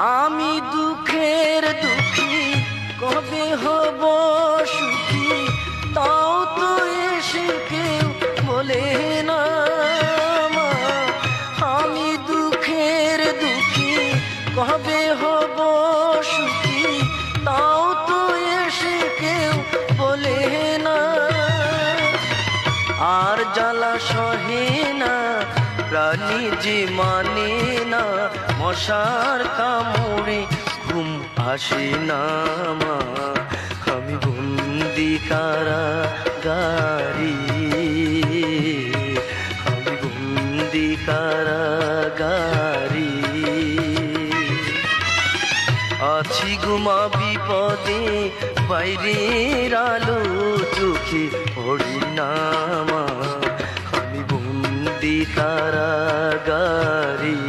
আমি দুঃখের দুঃখী কবে হব সুখী, তাও তো এসে কেউ বলে না মা। আমি দুঃখের দুঃখী কবে হব সুখী, তাও তো এসে কেউ বলে না। আর জ্বালা সহে না প্রাণী যে মানে না, মশার কামড়ে ঘুম আসে না মা। আমি বন্দি কারাগারে, আমি বন্দি কারাগারে। আছি গুমা বিপদে, বাইরের আলো চোখে পড়ি না মা। আমি বন্দি কারাগারে।